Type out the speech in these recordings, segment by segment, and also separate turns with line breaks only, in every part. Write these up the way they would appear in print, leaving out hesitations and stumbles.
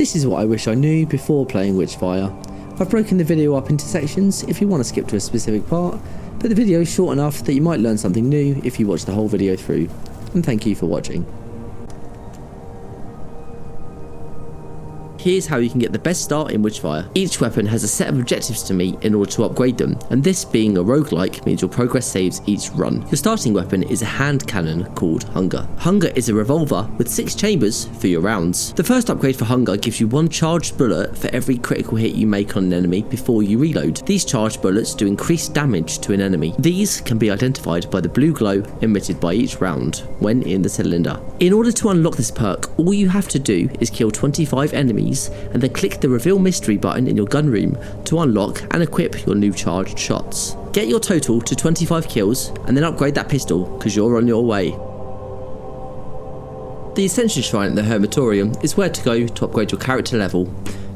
This is what I wish I knew before playing Witchfire. I've broken the video up into sections if you want to skip to a specific part, but the video is short enough that you might learn something new if you watch the whole video through. And thank you for watching. Here's how you can get the best start in Witchfire. Each weapon has a set of objectives to meet in order to upgrade them, and this being a roguelike means your progress saves each run. Your starting weapon is a hand cannon called Hunger. Hunger is a revolver with 6 chambers for your rounds. The first upgrade for Hunger gives you 1 charged bullet for every critical hit you make on an enemy before you reload. These charged bullets do increased damage to an enemy. These can be identified by the blue glow emitted by each round when in the cylinder. In order to unlock this perk, all you have to do is kill 25 enemies and then click the reveal mystery button in your gun room to unlock and equip your new charged shots. Get your total to 25 kills and then upgrade that pistol because you're on your way. The Ascension Shrine at the Hermitorium is where to go to upgrade your character level.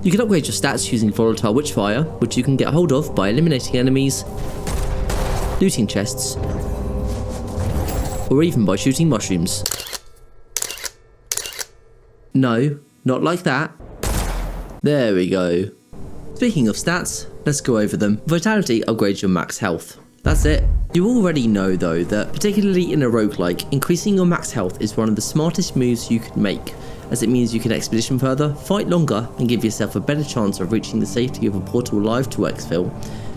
You can upgrade your stats using Volatile Witchfire, which you can get hold of by eliminating enemies, looting chests, or even by shooting mushrooms. No, not like that. There we go. Speaking of stats, let's go over them. Vitality upgrades your max health. That's it. You already know though that, particularly in a roguelike, increasing your max health is one of the smartest moves you can make, as it means you can expedition further, fight longer, and give yourself a better chance of reaching the safety of a portal live to exfil.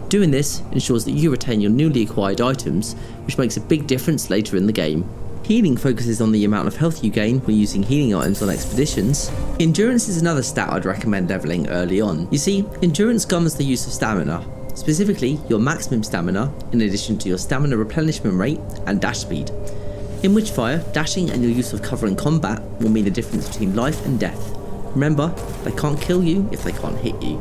Doing this ensures that you retain your newly acquired items, which makes a big difference later in the game. Healing focuses on the amount of health you gain when using healing items on expeditions. Endurance is another stat I'd recommend leveling early on. You see, endurance governs the use of stamina, specifically your maximum stamina, in addition to your stamina replenishment rate and dash speed. In Witchfire, dashing and your use of cover in combat will mean the difference between life and death. Remember, they can't kill you if they can't hit you.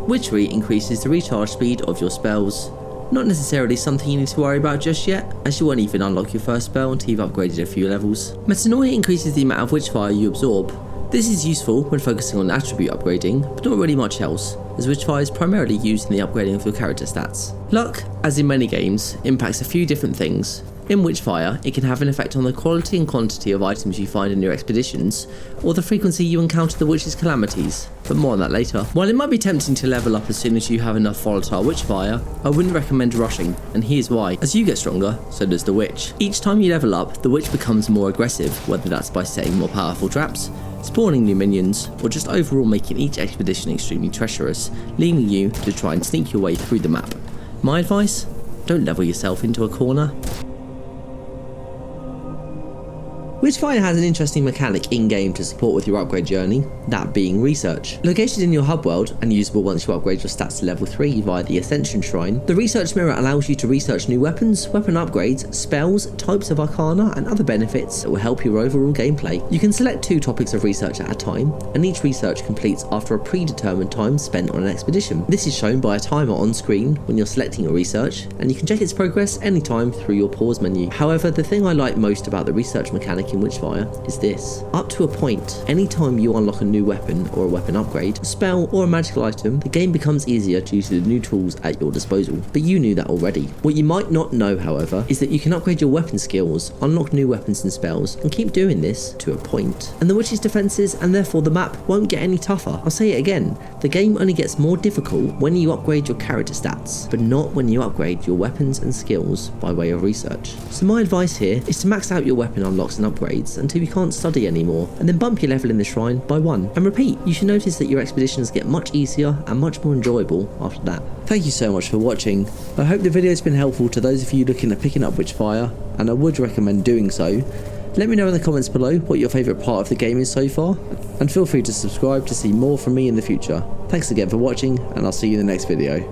Witchery increases the recharge speed of your spells. Not necessarily something you need to worry about just yet, as you won't even unlock your first spell until you've upgraded a few levels. Metanoia increases the amount of Witchfire you absorb. This is useful when focusing on attribute upgrading, but not really much else, as Witchfire is primarily used in the upgrading of your character stats. Luck, as in many games, impacts a few different things. In Witchfire, it can have an effect on the quality and quantity of items you find in your expeditions, or the frequency you encounter the witch's calamities, but more on that later. While it might be tempting to level up as soon as you have enough volatile Witchfire, I wouldn't recommend rushing, and here's why. As you get stronger, so does the witch. Each time you level up, the witch becomes more aggressive, whether that's by setting more powerful traps, spawning new minions, or just overall making each expedition extremely treacherous, leaving you to try and sneak your way through the map. My advice? Don't level yourself into a corner. Witchfire has an interesting mechanic in-game to support with your upgrade journey, that being research. Located in your hub world, and usable once you upgrade your stats to level 3 via the Ascension Shrine, the Research Mirror allows you to research new weapons, weapon upgrades, spells, types of arcana, and other benefits that will help your overall gameplay. You can select 2 topics of research at a time, and each research completes after a predetermined time spent on an expedition. This is shown by a timer on screen when you're selecting your research, and you can check its progress anytime through your pause menu. However, the thing I like most about the research mechanic in Witchfire is this. Up to a point, anytime you unlock a new weapon or a weapon upgrade, a spell or a magical item, the game becomes easier due to the new tools at your disposal. But you knew that already. What you might not know, however, is that you can upgrade your weapon skills, unlock new weapons and spells, and keep doing this to a point. And the witch's defenses and therefore the map won't get any tougher. I'll say it again, the game only gets more difficult when you upgrade your character stats, but not when you upgrade your weapons and skills by way of research. So my advice here is to max out your weapon unlocks and upgrades until you can't study anymore, and then bump your level in the shrine by 1. And repeat, you should notice that your expeditions get much easier and much more enjoyable after that. Thank you so much for watching. I hope the video has been helpful to those of you looking at picking up Witchfire, and I would recommend doing so. Let me know in the comments below what your favourite part of the game is so far, and feel free to subscribe to see more from me in the future. Thanks again for watching, and I'll see you in the next video.